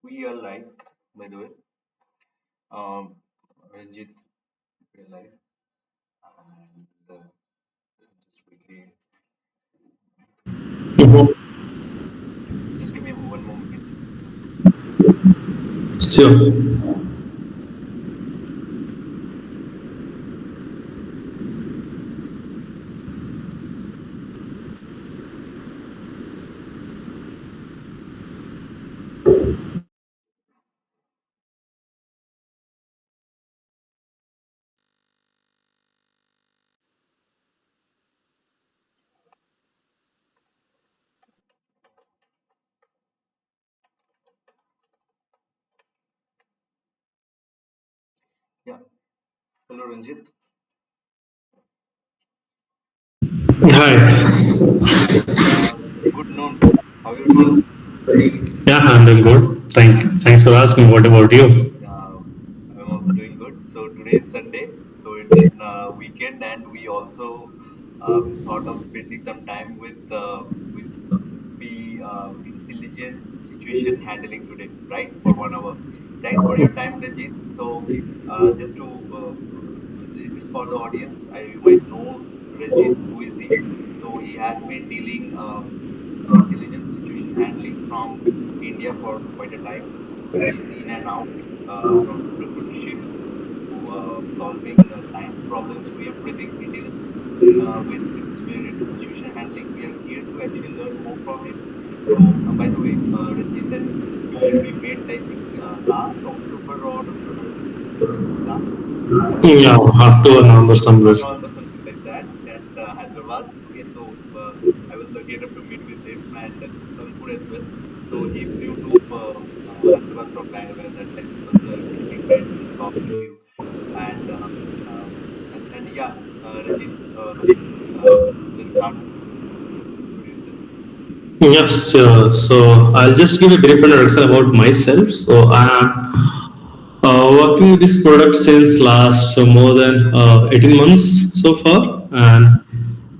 We are live, by the way. Um, Ranjeet, we are live. And just quickly, Mhm. just give me one more minute. Sure. Yeah. Hello, Ranjit. Hi. Good noon. How are you doing? Yeah, I'm doing good. Thanks for asking. What about you? Uh, I'm also doing good. So today is Sunday, so it's a weekend, and we also thought of spending some time with SAP intelligent situation handling today, right? For 1 hour. Thanks for your time, Ranjit. So just to it's for the audience. You might know Ranjit. Who is he? So he has been dealing intelligence situation handling from India for quite a time. He's in and out from entrepreneurship to solving clients' problems to everything he deals with. It's related to situation handling. We are here to actually learn more from him. So, by the way, Ranjit and me, we met, I think, last October or I think last Yeah, October, November, somewhere. November, something like that, at Hyderabad. Okay, so I was lucky enough to meet with him and Ankur as well. So he flew to Hyderabad from Bangalore at that time. It was really great to talk with you. And yeah, Ranjit, uh, let's start. What do you say? Yes, sure. So I'll just give a brief introduction about myself. So I am working with this product since last more than 18 months so far, and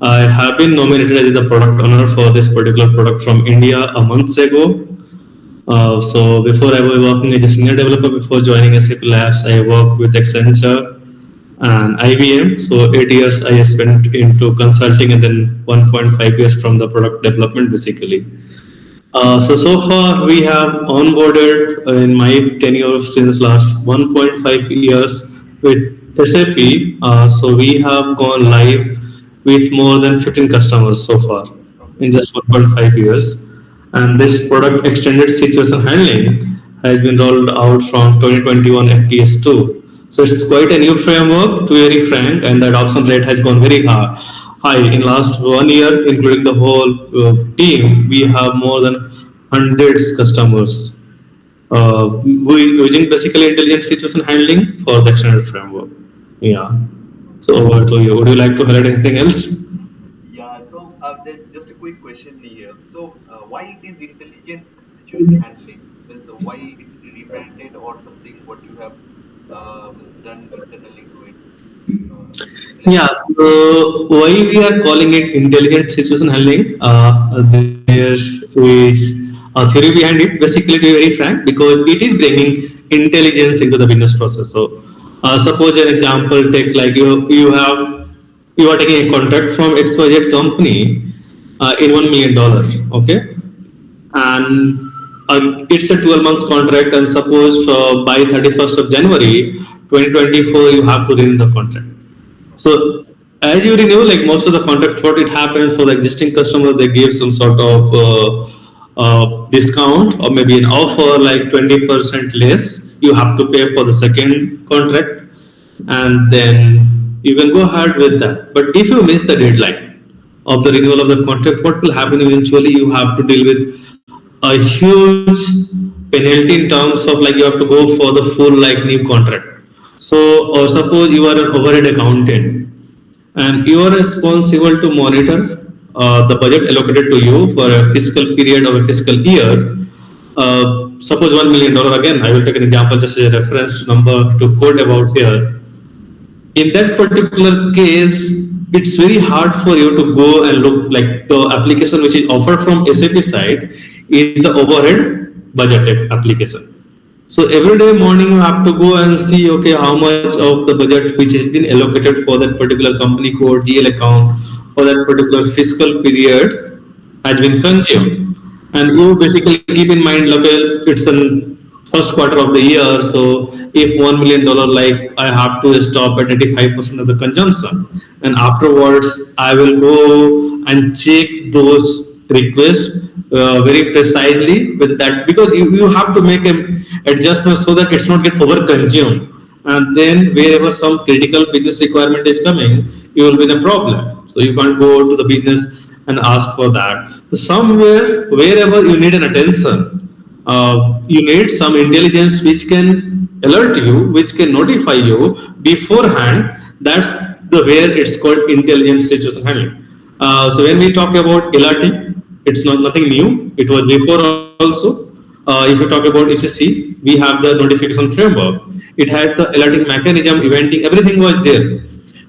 I have been nominated as the product owner for this particular product from India a month ago. So before I was working as a senior developer before joining SAP Labs, I worked with Accenture and IBM. So 8 years I spent into consulting and then 1.5 years from the product development basically. So far we have onboarded in my tenure since last 1.5 years with SAP. So we have gone live with more than 15 customers so far Okay. in just 1.5 years. And this product extended situation handling has been rolled out from 2021 FTS2. So it's quite a new framework, to be very frank, and the adoption rate has gone very high. In last 1 year, including the whole team, we have more than hundreds customers who is using basically intelligent situation handling for the extended framework. Yeah. So Okay. over to you. Would you like to highlight anything else? Yeah, so just a quick question here. So, why it is intelligent situation handling? Is why it rebranded or something? What you have is done internally to it? Yeah, Intelligent. so why we are calling it intelligent situation handling? There is a theory behind it. Basically, to be very frank, because it is bringing intelligence into the business process. So, suppose an example, take like you are taking a contract from XYZ company in $1 million. Okay, and it's a 12 months contract, and suppose by 31st of January 2024 you have to renew the contract. Okay. So as you renew, like most of the contracts, what it happens for the existing customer, they give some sort of discount or maybe an offer like 20% less. You have to pay for the second contract, and then you can go ahead with that. But if you miss the deadline of the renewal of the contract, what will happen eventually? You have to deal with a huge penalty in terms of like you have to go for the full like new contract. So, or suppose you are an overhead accountant and you are responsible to monitor the budget allocated to you for a fiscal period of a fiscal year. Suppose $1 million again. I will take an example just as a reference number to quote about here. In that particular case, it's very hard for you to go and look like the application which is offered from SAP side is the overhead budget application. So every day morning you have to go and see, okay, how much of the budget which has been allocated for that particular company code GL account for that particular fiscal period has been consumed. And you basically keep in mind, okay, it's in first quarter of the year, so if $1 million, like I have to stop at 85% of the consumption, and afterwards I will go and check those requests very precisely with that, because you have to make an adjustment so that it's not get over consumed, and then wherever some critical business requirement is coming, you will be in a problem. So you can't go to the business and ask for that. So somewhere, wherever you need an attention, you need some intelligence which can alert you, which can notify you beforehand. That's the where it's called intelligent situation handling. So when we talk about LRT, it's not nothing new. It was before also. If you talk about ECC, we have the notification framework. It had the alerting mechanism, eventing, everything was there.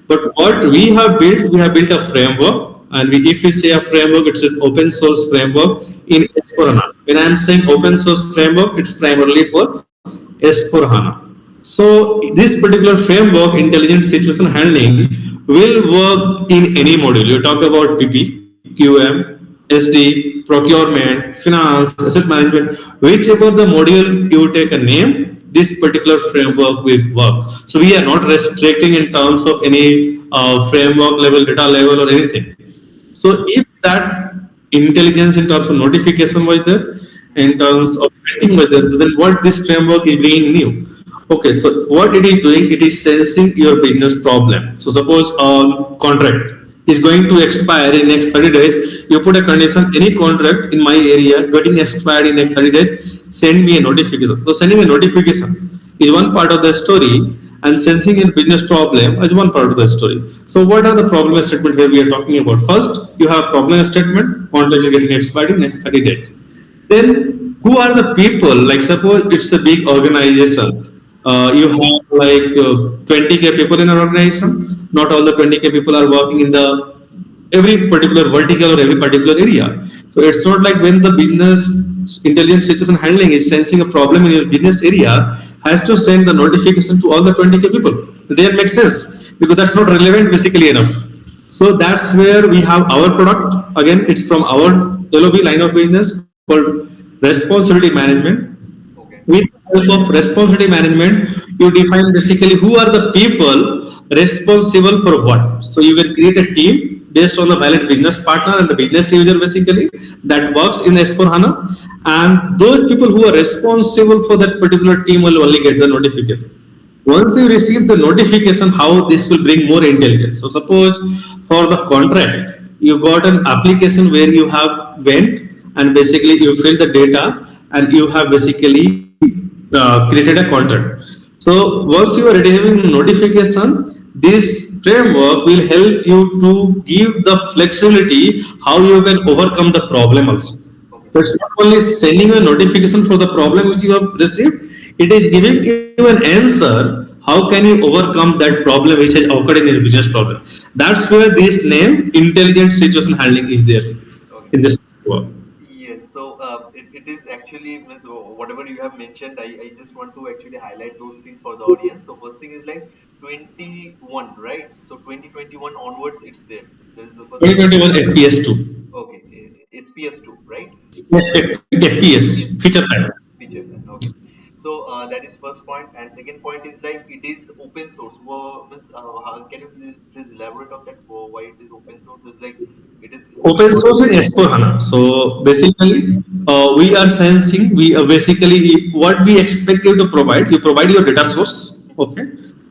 But what we have built a framework, and if we say a framework, it's an open source framework in S4HANA. When I'm saying open source framework, it's primarily for S4HANA. So this particular framework, intelligent situation handling, will work in any module. You talk about PP, QM, SD, procurement, finance, asset management, whichever the module you take a name, this particular framework will work. So we are not restricting in terms of any framework level, data level, or anything. So if that intelligence in terms of notification was there, in terms of tracking was there, then what this framework is bringing new? Okay, so what it is doing, it is sensing your business problem. So suppose a contract is going to expire in next 30 days. You put a condition, any contract in my area getting expired in next 30 days, send me a notification. So sending a notification is one part of the story, and sensing a business problem is one part of the story. So what are the problem statement where we are talking about? First, you have problem statement, contract is getting expired in next 30 days. Then who are the people? Like suppose it's a big organization. You have like 20K people in an organization. Not all the 20K people are working in the every particular vertical or every particular area. So it's not like when the business intelligent situation handling is sensing a problem in your business area, has to send the notification to all the 20K people. That makes sense because that's not relevant basically enough. So that's where we have our product. Again, it's from our LOB line of business called responsibility management. Okay. With the help of responsibility management, you define basically who are the people responsible for what. So you will create a team based on the valid business partner and the business user basically that works in S4 HANA. And those people who are responsible for that particular team will only get the notification. Once you receive the notification, how this will bring more intelligence. So suppose for the contract, you got an application where you have went and basically you fill the data and you have basically created a contract. So once you are receiving notification, this framework will help you to give the flexibility how you can overcome the problem also. Okay. So it's not only sending a notification for the problem which you have received, it is giving you an answer. How can you overcome that problem which has occurred in your business problem? That's where this name intelligent situation handling is there Okay. in this work. Yes, so it is actually means whatever you have mentioned, I just want to actually highlight those things for the audience. So first thing is like 21, right? So 2021 onwards, it's there. This is the first thing. 2021 FPS2. Okay, SPS2, right? FPS, feature pack. Feature plan. Okay. So that is first point, and second point is like it is open source. Well, means, can you please elaborate on that? Why it is open source? Is like it is Open open. source in S4 HANA. So basically, we are sensing, we basically what we expect you to provide. You provide your data source, Mhm. okay,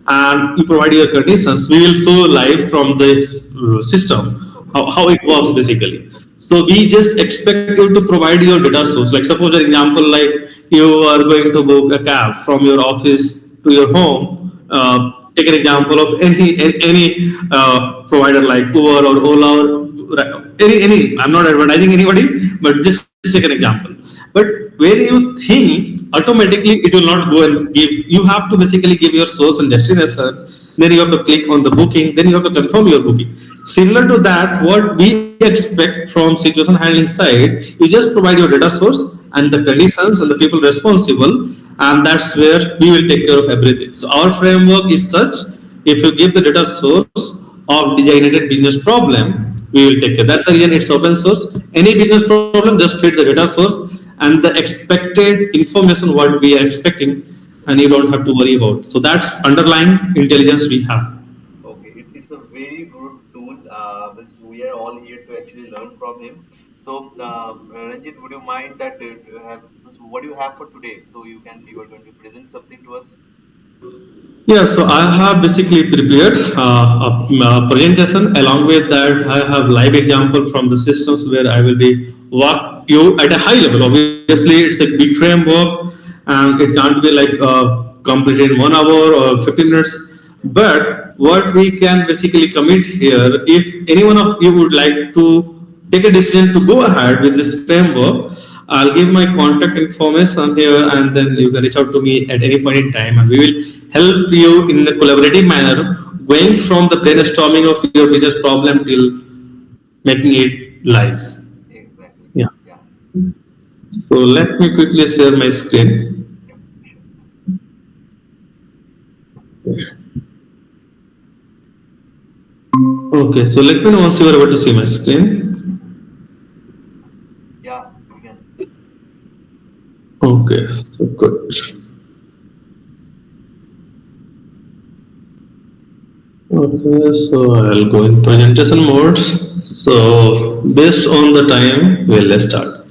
and you provide your conditions. We will show live from this system Okay. how it works basically. So we just expect you to provide your data source. Like suppose an example, like you are going to book a cab from your office to your home. Take an example of any provider like Uber or Ola or any. I'm not advertising anybody, but just take an example. But when you think, automatically it will not go and give. You have to basically give your source and destination. Then you have to click on the booking. Then you have to confirm your booking. Similar to that, what we expect from situation handling side, you just provide your data source and the conditions and the people responsible, and that's where we will take care of everything. So our framework is such: if you give the data source of designated business problem, we will take care. That's the reason it's open source. Any business problem, just feed the data source and the expected information what we are expecting, and you don't have to worry about. So that's underlying intelligence we have. Okay, it's a very good tool. Which we are all here to actually learn from him. So, Ranjit, would you mind that what do you have for today? So you are going to present something to us. Yeah, so I have basically prepared a presentation. Along with that, I have live example from the systems where I will be walk you at a high level. Obviously, it's a big framework, and it can't be like completed in 1 hour or 15 minutes. Yeah. But what we can basically commit here, if any one of you would like to take a decision to go ahead with this framework, I'll give my contact information here, and then you can reach out to me at any point in time, and we will help you in a collaborative manner, going from the brainstorming of your business problem till making it live. Exactly. Yeah. Yeah. So let me quickly share my screen. Yeah. Sure. Okay, so let me know once you are able to see my screen. Yeah. We can. Okay, so good. Okay, so I'll go in presentation mode. So based on the time, we'll start.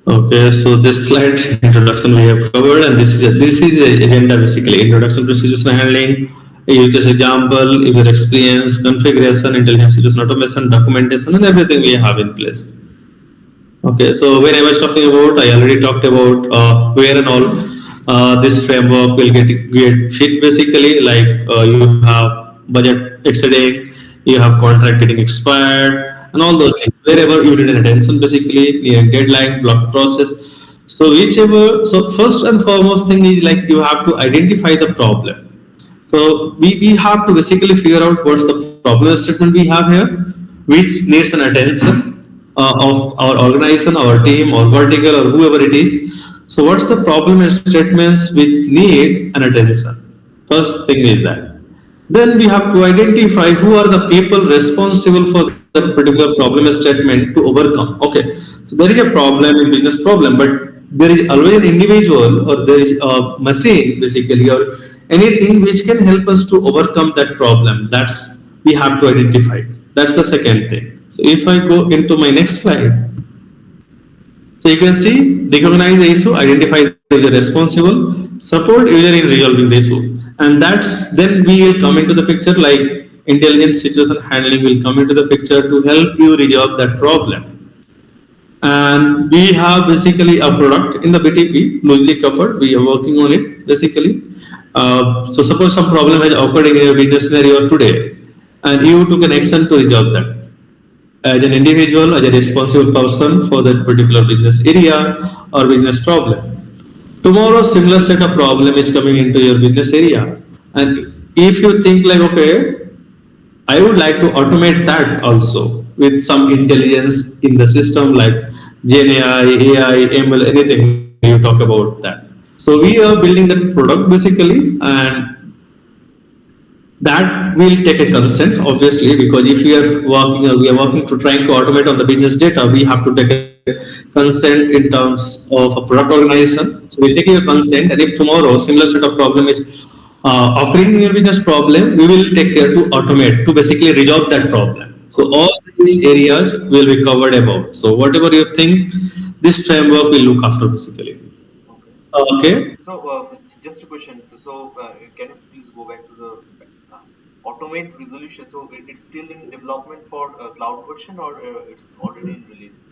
Okay, so this slide introduction we have covered, and this is the agenda basically: introduction to situation handling, a use case example, user experience, configuration, intelligent situation automation, documentation, and everything we have in place. Okay, so when I was talking about, I already talked about where and all this framework will get fit basically. Like you have budget exceeding, you have contract getting expired, and all those things. Wherever you need an attention, basically near deadline, block process. So whichever, so first and foremost thing is like you have to identify the problem. So we have to basically figure out what's the problem statement we have here, which needs an attention of our organization, our team, or vertical, or whoever it is. So what's the problem and statements which need an attention? First thing is that. Then we have to identify who are the people responsible for that particular problem statement to overcome. Okay, so there is a problem, a business problem, but there is always an individual or there is a machine basically or anything which can help us to overcome that problem. That's we have to identify. That's the second thing. So if I go into my next slide, so you can see recognize the issue, identify the user responsible, support user in resolving the issue. And that's then we will come into the picture like intelligent situation handling will come into the picture to help you resolve that problem. And we have basically a product in the BTP loosely covered. We are working on it basically. So suppose some problem has occurred in your business scenario today, and you took an action to resolve that as an individual, as a responsible person for that particular business area or business problem. Tomorrow, similar set of problem is coming into your business area, and if you think like, okay, I would like to automate that also with some intelligence in the system like GenAI, AI, ML, anything you talk about that. So we are building that product basically, and that will take a consent obviously because if we are working to trying to automate on the business data, we have to take a consent in terms of a product organization. So we take your consent, and if tomorrow similar set of problem is occurring in your business problem, we will take care to automate to basically resolve that problem. So Okay. all these areas will be covered about. So whatever you think, this framework will look after basically. Okay. Okay. So, just a question. So, can you please go back to the automate resolution? So, it's still in development for cloud version, or it's already in release?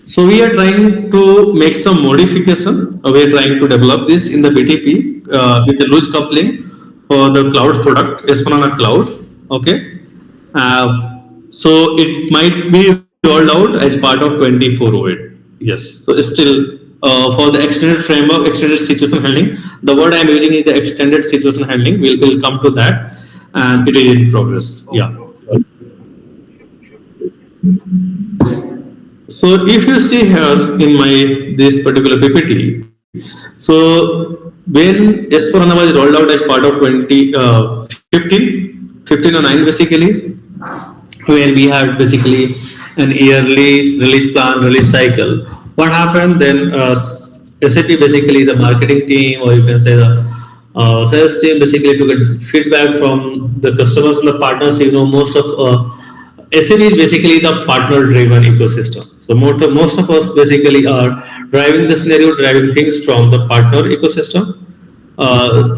So we are trying to make some modification. We are trying to develop this in the BTP with a loose coupling for the cloud product, S1 Cloud. Okay. So it might be rolled out as part of 2408. Yes. So still for the extended framework, extended situation handling, the word I am using is the extended situation handling. We'll come to that, and it is in progress. Yeah. Okay. Okay. Okay. Sure. Sure. Yeah. So if you see here in my this particular PPT, So when S4HANA was rolled out as part of 15 or 9 basically, where we had basically an yearly release plan, release cycle. What happened then? SAP basically the marketing team, or you can say the sales team, basically took a feedback from the customers and the partners. Most of SAP is basically the partner-driven ecosystem. So most of us basically are driving the scenario, driving things from the partner ecosystem.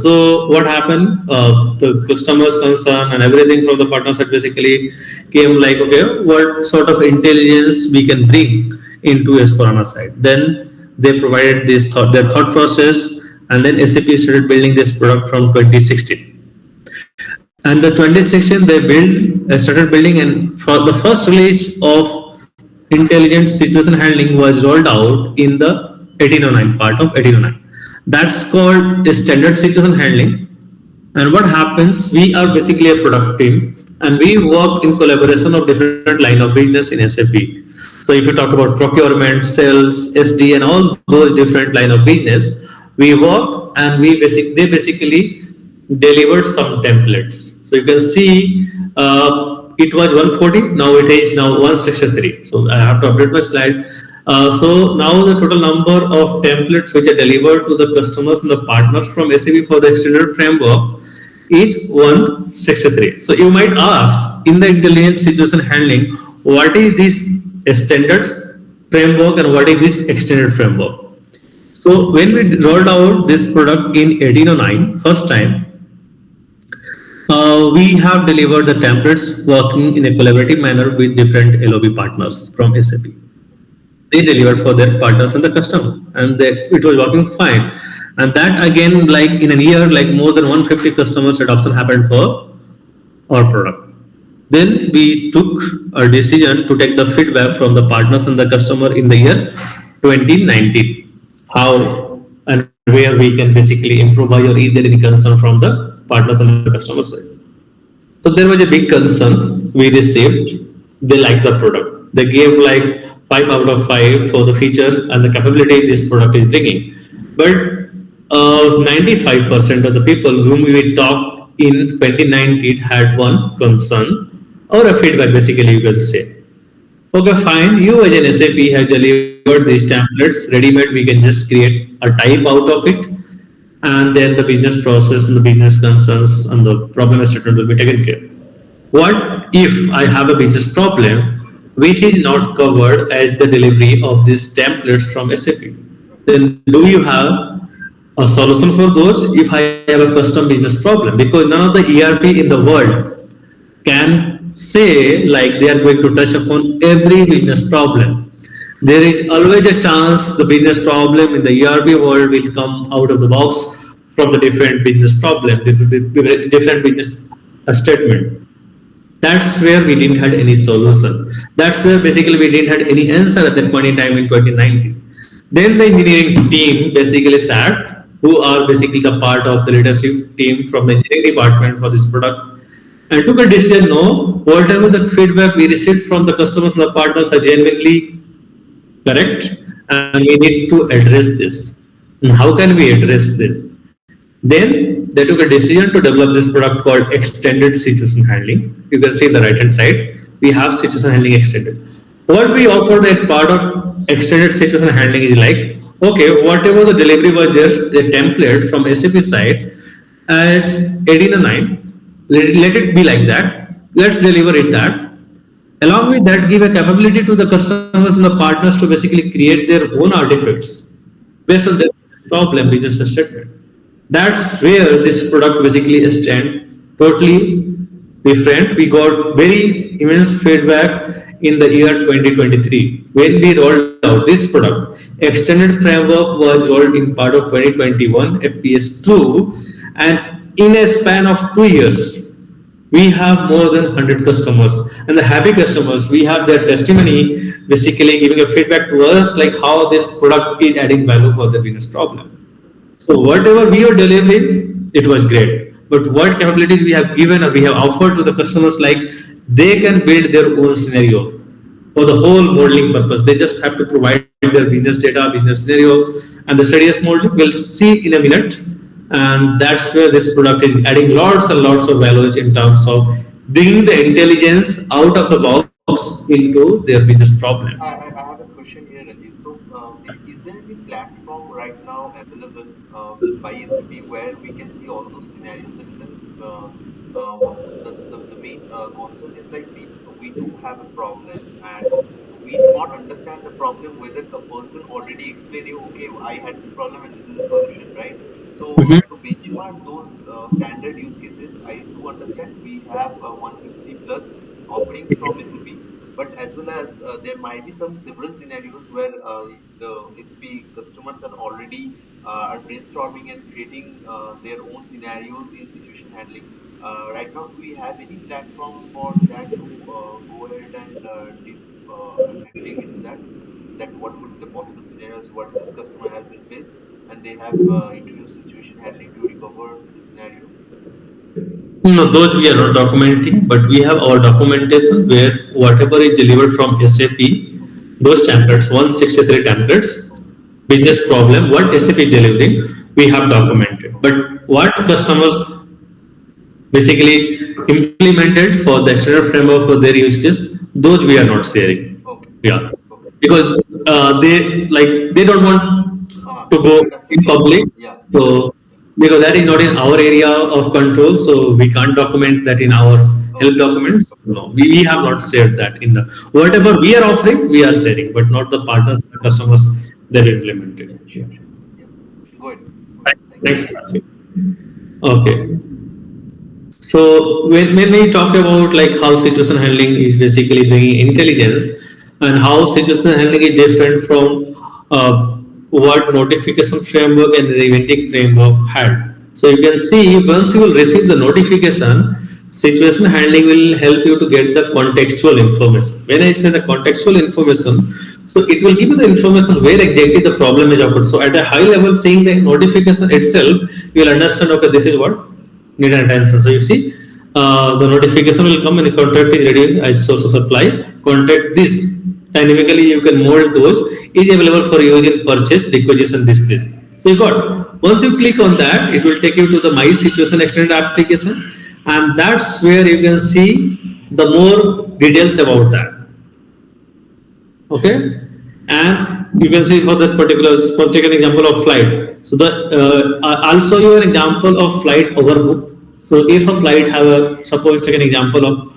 So what happened? The customers' concern and everything from the partner side basically came like, okay, what sort of intelligence we can bring into S4HANA side. Then they provided their thought process, and then SAP started building this product from 2016. And the 2016 they started building, and for the first release of intelligent situation handling was rolled out in the 1809 part of 1809. That's called a standard situation handling. And what happens? We are basically a product team, and we work in collaboration of different line of business in SAP. So if you talk about procurement, sales, SD, and all those different line of business, we work and they basically delivered some templates. So you can see it was 140, now it is now 163. So I have to update my slide. So now the total number of templates which are delivered to the customers and the partners from SAP for the extended framework is 163. So you might ask, in the intelligent situation handling, what is this standard framework and what is this extended framework? So when we rolled out this product in 1809, first time, we have delivered the templates working in a collaborative manner with different LOB partners from SAP. They delivered for their partners and the customer, and it was working fine. And that again, like in a year, like more than 150 customers adoption happened for our product. Then we took a decision to take the feedback from the partners and the customer in the year 2019. How and where we can basically improvise or is there any concern from the partners and the customer side. So there was a big concern we received. They liked the product. They gave like 5 out of 5 for the feature and the capability this product is bringing. But 95% of the people whom we talked in 2019 had one concern or a feedback basically you can say. Okay, fine, you as an SAP have delivered these templates, ready-made, we can just create a type out of it, and then the business process and the business concerns and the problem statement will be taken care. What if I have a business problem which is not covered as the delivery of these templates from SAP? Then do you have a solution for those if I have a custom business problem? Because none of the ERP in the world can say like they are going to touch upon every business problem. There is always a chance the business problem in the ERP world will come out of the box from the different business problem, different business statement. That's where we didn't have any solution. That's where basically we didn't have any answer at that point in time in 2019. Then the engineering team basically sat, who are basically the part of the leadership team from the engineering department for this product, and took a decision. No, whatever the feedback we received from the customers and the partners are genuinely correct, and we need to address this. And how can we address this? Then they took a decision to develop this product called extended situation handling. You can see the right hand side, we have situation handling extended. What we offered as part of extended situation handling is like, okay, whatever the delivery was there, the template from SAP side as 1809, let it be like that. Let's deliver it that. Along with that, give a capability to the customers and the partners to basically create their own artifacts based on their problem, business statement. That's where this product basically stand totally different. We got very immense feedback in the year 2023 when we rolled out this product. Extended framework was rolled in part of 2021 FPS2, and in a span of 2 years we have more than 100 customers, and the happy customers, we have their testimony basically giving a feedback to us like how this product is adding value for the business problem. So whatever we are delivering, it was great. But what capabilities we have given or we have offered to the customers, like they can build their own scenario. for the whole modeling purpose. They just have to provide their business data, business scenario, and the steadiest modeling. We'll see in a minute. And that's where this product is adding lots and lots of values in terms of bringing the intelligence out of the box into their business problem. I have a question here, Ranjit. So, is there any platform right now available by SAP where we can see all those scenarios? The reason, the main concern is like, see, we do have a problem and we do not understand the problem whether a person already explained you, okay, I had this problem and this is the solution, right? So, Mhm. to benchmark those standard use cases, I do understand we have 160 plus offerings from SAP, but as well as there might be some several scenarios where the SAP customers are already are brainstorming and creating their own scenarios in situation handling. Right now, do we have any platform for that to go ahead and deep and dig into that? That what could be the possible scenarios what this customer has been faced, and they have introduced situation handling to recover the scenario. No, those we are not documenting, but we have our documentation where whatever is delivered from SAP, those templates, 163 templates, business problem, what SAP is delivering, we have documented. But what customers basically implemented for the external framework for their use case, those we are not sharing. Okay, Yeah, okay, because they don't want to go understood. in Yeah, public. yeah, yeah. So because that is not in our area of control, so we can't document that in our help Okay, documents. okay. No, we have not shared that in the whatever we are offering, we are sharing, but not the partners, the customers that implemented. Yeah, Yeah. sure, sure. Yeah. Go ahead. Go ahead. Thank you. Thanks for asking. Okay. So when we talk about like how situation handling is basically bringing intelligence and how situation handling is different from what notification framework and the eventing framework had. So you can see once you will receive the notification, situation handling will help you to get the contextual information. When I say the contextual information, so it will give you the information where exactly the problem is occurred. So at a high level, seeing the notification itself, you will understand okay, this is what need attention. So you see, the notification will come and the contract is ready as source of supply. Contact this. Dynamically, you can mold those. Is available for use in purchase, requisition, this. So you got. Once you click on that, it will take you to the My Situation Extended application, and that's where you can see the more details about that. Okay, and you can see for that particular, for take an example of flight. So the I'll show you an example of flight overbook. So if a flight have a, suppose take an example of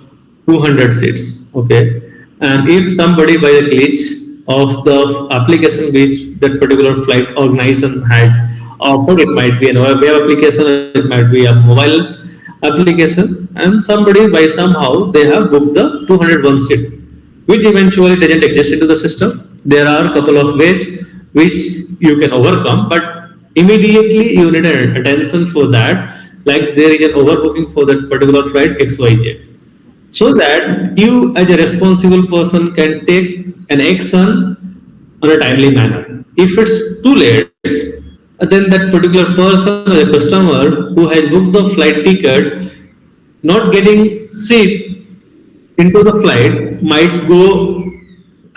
200 seats, okay, and if somebody by a glitch of the application which that particular flight organization had offered, it might be an web application, it might be a mobile application, and somebody by somehow they have booked the 201 seat, which eventually doesn't exist into the system. There are a couple of ways which you can overcome, but immediately you need an attention for that. Like there is an overbooking for that particular flight XYZ, so that you as a responsible person can take an action on a timely manner. If it's too late, then that particular person or a customer who has booked the flight ticket not getting seat into the flight might go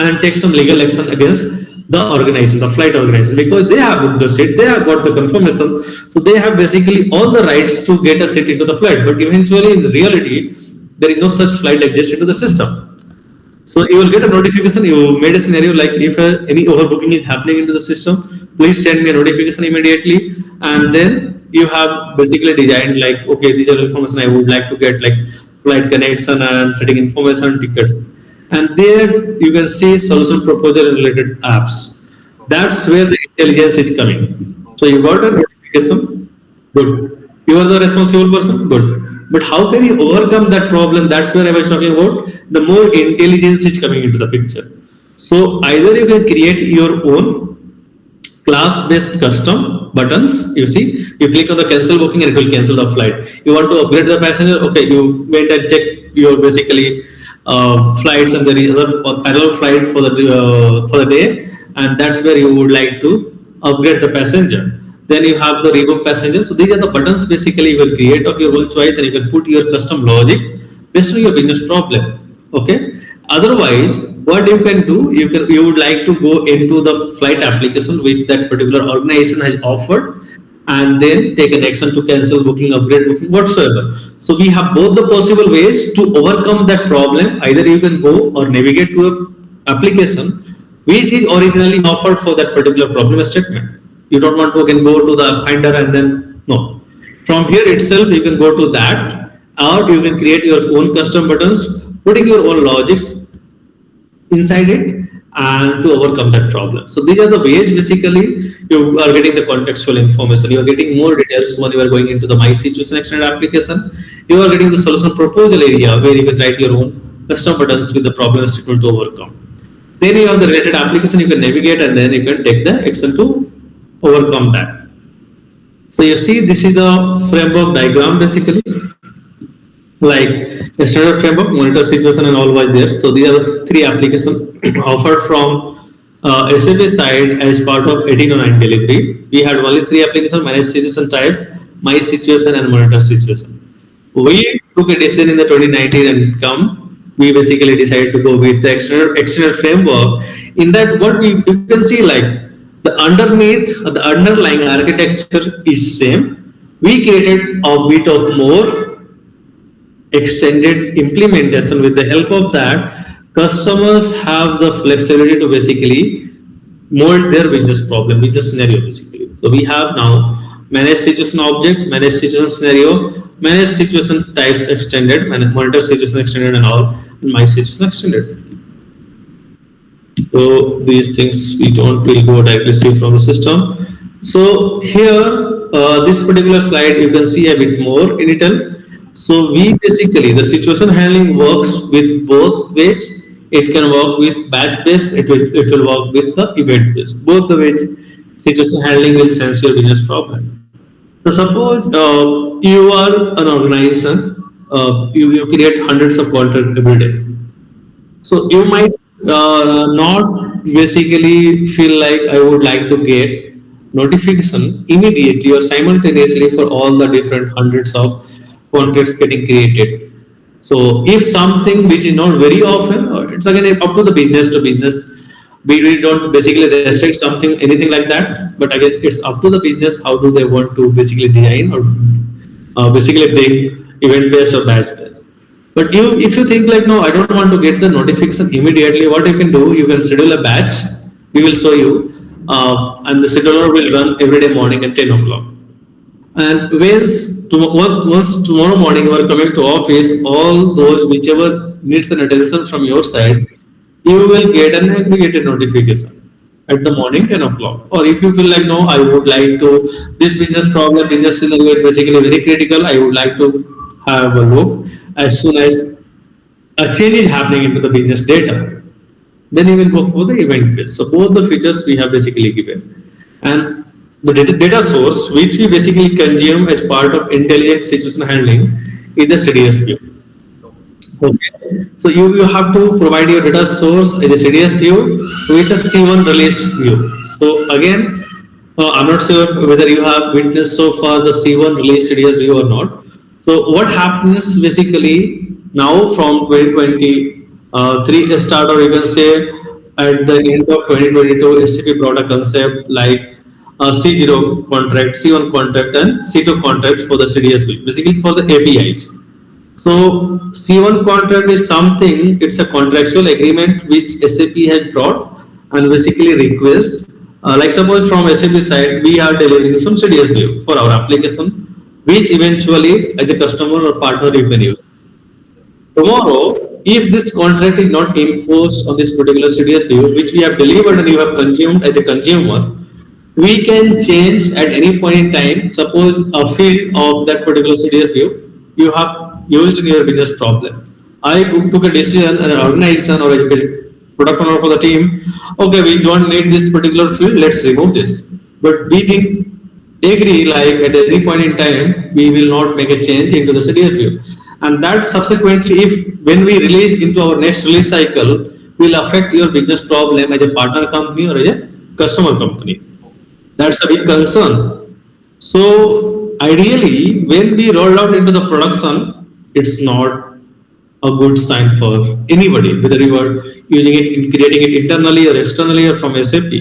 and take some legal action against the organization, the flight organization, because they have booked the seat, they have got the confirmation, so they have basically all the rights to get a seat into the flight. But eventually, in reality, there is no such flight exist into the system. So you will get a notification. You made a scenario like if any overbooking is happening into the system, please send me a notification immediately. And then you have basically designed like, okay, these are information I would like to get, like flight connection and setting information tickets. And there you can see solution proposal related apps. Okay, That's where the intelligence is coming. So okay, you got a notification, good. You are the responsible person, good. But how can you overcome that problem? That's where I was talking about. The more intelligence is coming into the picture. So either you can create your own class-based custom buttons. You see, you click on the cancel booking and it will cancel the flight. You want to upgrade the passenger? Okay, you went and check your basically flights and there is other parallel flight for the day, and that's where you would like to upgrade the passenger. Then you have the rebook passenger. So these are the buttons basically you will create of your own choice, and you can put your custom logic based on your business problem. Okay. Otherwise, what you can do, you would like to go into the flight application which that particular organization has offered, and then take an action to cancel booking, upgrade booking, whatsoever. So we have both the possible ways to overcome that problem. Either you can go or navigate to a application which is originally offered for that particular problem statement. You don't want to again go to the finder and then, no, from here itself you can go to that, or you can create your own custom buttons, putting your own logics inside it, and to overcome that problem. So these are the ways basically you are getting the contextual information. You are getting more details when you are going into the My Situation Extended application. You are getting the solution proposal area where you can write your own custom buttons with the problem statement to overcome. Then you have the related application you can navigate, and then you can take the action to overcome that. So you see, this is the framework diagram basically, like a standard framework, monitor situation and all was there. So these are the three applications offered from SAP side as part of 1809 delivery. We had only three applications: manage situation types, my situation, and monitor situation. We took a decision in the 2019 and we basically decided to go with the external framework. In that, what we you can see, like the underneath, the underlying architecture is same. We created a bit of more extended implementation. With the help of that, customers have the flexibility to basically mold their business problem, business scenario basically. So we have now manage situation object, manage situation scenario, manage situation types extended, monitor situation extended, and all, and my situation extended. So these things we don't will go directly see from the system. So here, this particular slide you can see a bit more in detail. So we basically, the situation handling works with both ways. It can work with batch based, it will work with the event based. Both the ways situation handling will sense your business problem. So suppose you are an organization, you create hundreds of content every day. So you might not basically feel like I would like to get notification immediately or simultaneously for all the different hundreds of contacts getting created. So if something which is not very often, it's again up to the business to business. We don't basically restrict something, anything like that. But again, it's up to the business how do they want to basically design or basically bring event based or batch based. But if you think like, no, I don't want to get the notification immediately, what you can do, you can schedule a batch. We will show you, and the scheduler will run every day morning at 10 o'clock. And once tomorrow morning you are coming to office, all those whichever needs an attention from your side, you will get an aggregated notification at the morning 10 o'clock. Or if you feel like, no, I would like to, this business problem, business scenario is basically very critical, I would like to have a look as soon as a change is happening into the business data, then you will go for the event based. So both the features we have basically given. And the data source which we basically consume as part of intelligent situation handling is the CDS view. Okay. So you have to provide your data source as a CDS view with a C1 release view. So again, I'm not sure whether you have witnessed so far the C1 release CDS view or not. So what happens basically now from 2023 start, or you can say at the end of 2022, SAP brought a concept like C0 contract, C1 contract, and C2 contracts for the CDS view, basically for the APIs. So C1 contract is something, it's a contractual agreement which SAP has brought and basically request. Like suppose from SAP side, we are delivering some CDS view for our application, which eventually as a customer or partner you can use. Tomorrow, if this contract is not imposed on this particular CDS view, which we have delivered and you have consumed as a consumer, we can change at any point in time. Suppose a field of that particular CDS view you have used in your business problem. I took a decision as an organization or a product owner for the team. Okay, we don't need this particular field. Let's remove this. But we didn't agree like at any point in time we will not make a change into the CDS view, and that subsequently, if when we release into our next release cycle, will affect your business problem as a partner company or as a customer company. That's a big concern. So ideally, when we roll out into the production, it's not a good sign for anybody, whether you are using it, creating it internally or externally or from SAP.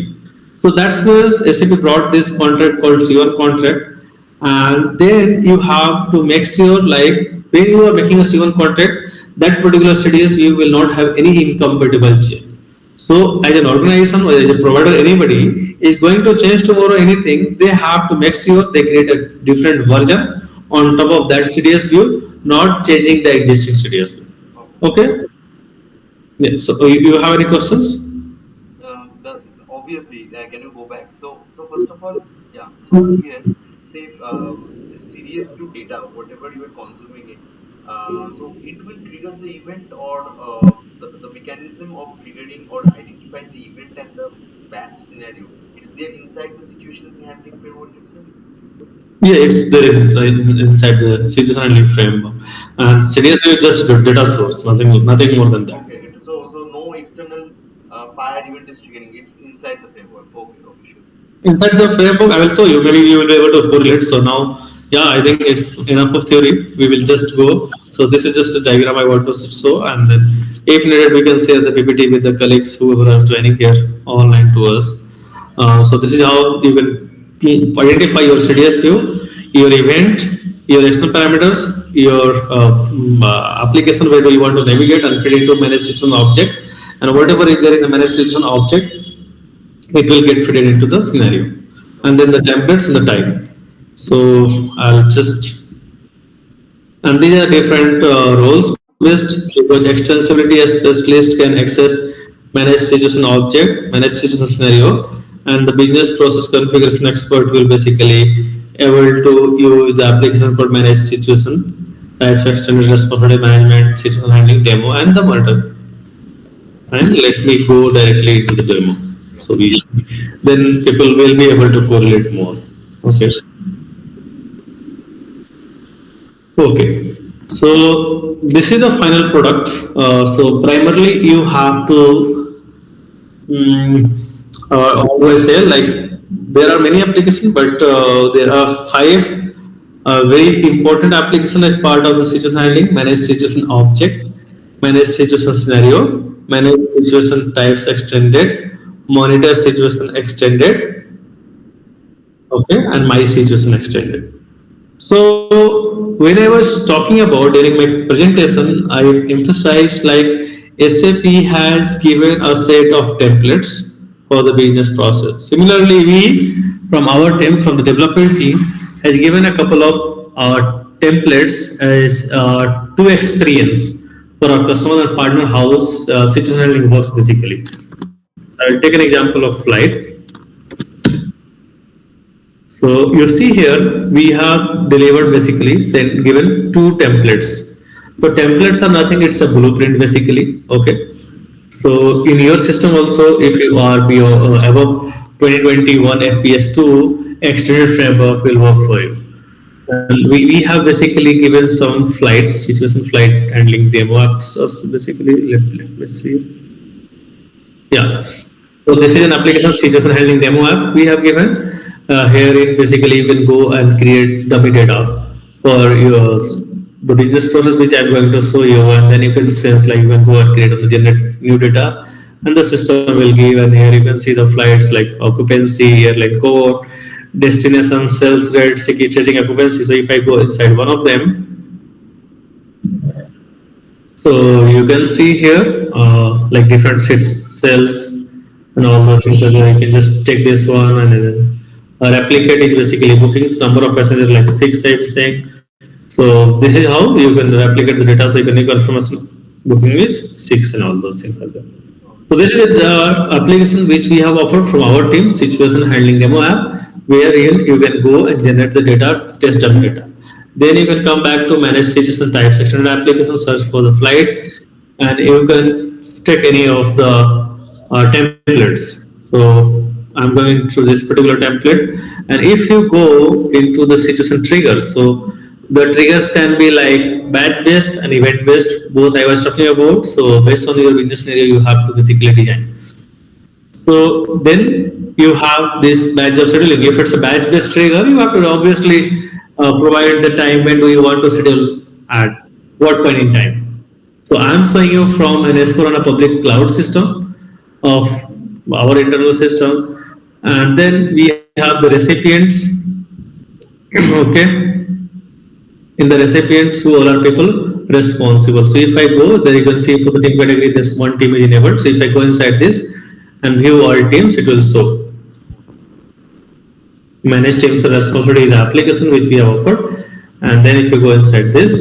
So that's where SAP brought this contract called C1 contract, and then you have to make sure, like when you are making a C1 contract, that particular CDS view will not have any incompatible change. So, as an organization or as a provider, anybody is going to change tomorrow anything, they have to make sure they create a different version on top of that CDS view, not changing the existing CDS view. Okay. Okay? Yeah, so, you have any questions? The obviously, can you go back? So first of all, yeah. So here, say this serious view data, whatever you are consuming it, so it will trigger the event, or the mechanism of triggering or identifying the event and the batch scenario. It's there inside the situation handling framework itself. Yeah, it's there inside the CDS handling framework. And CDS view is just data source, nothing more than that. Okay. So no external fire event is triggering. It's inside the framework. Okay. Okay. Sure. Inside the framework, I will show you. Maybe you will be able to correlate. So now, yeah, I think it's enough of theory. We will just go. So this is just a diagram I want to show, and then if needed, we can share the PPT with the colleagues who are joining here online to us. So this is how you can identify your CDS view, your event, your external parameters, your application where you want to navigate and feed into managed system object, and whatever is there in the managed system object, it will get fitted into the scenario, and then the templates and the type. So I'll just, and these are different roles based, because extensibility as specialist can access managed situation object, managed situation scenario, and the business process configuration expert will basically able to use the application for managed situation type, extended responsibility management, situation handling demo, and the monitor. And let me go directly into the demo. Yeah. So we, then people will be able to correlate more. Okay. Okay. So this is the final product. So primarily you have to, how do I say, like there are many applications, but there are five very important applications as part of the situation handling: managed situation object, managed situation scenario, managed situation types extended, monitor situation extended, okay, and my situation extended. So when I was talking about during my presentation, I emphasized like SAP has given a set of templates for the business process. Similarly, we from our team, from the development team, has given a couple of templates as to experience for our customer and partner house situation handling works basically. So I'll take an example of flight. So you see here, we have delivered basically sent given two templates. So templates are nothing; it's a blueprint basically. Okay. So in your system also, if you are above 2021 FPS2, extended framework will work for you. And we have basically given some flight situation flight handling demo apps. So basically, let's see. Yeah. So this is an application situation handling demo app we have given. Here it basically you can go and create dummy data for your the business process which I'm going to show you, and then you can sense like you can go and create on the generate new data, and the system will give, and here you can see the flights like occupancy, airline code, destination, sales rate, checking occupancy. So if I go inside one of them, so you can see here like different seats, cells, and all those things are there. You can just take this one and then replicate is basically bookings, number of passengers like six, I'm saying. So this is how you can replicate the data. So you can confirm booking is six and all those things are there. So this is the application which we have offered from our team, situation handling demo app, where you can go and generate the data, test dummy data. Then you can come back to manage situation types, extended application, search for the flight, and you can take any of the templates. So I'm going through this particular template, and if you go into the situation triggers, so the triggers can be like batch based and event based. Both I was talking about. So based on your business scenario, you have to basically design. So then you have this batch of scheduling. If it's a batch based trigger, you have to obviously provide the time when do you want to schedule at what point in time. So I'm showing you from an S4 on a public cloud system of our internal system, and then we have the recipients. Okay, in the recipients who all are people responsible. So if I go, there you can see for the team category, this one team is enabled. So if I go inside this and view all teams, it will show manage teams responsibility is application which we have offered. And then if you go inside this,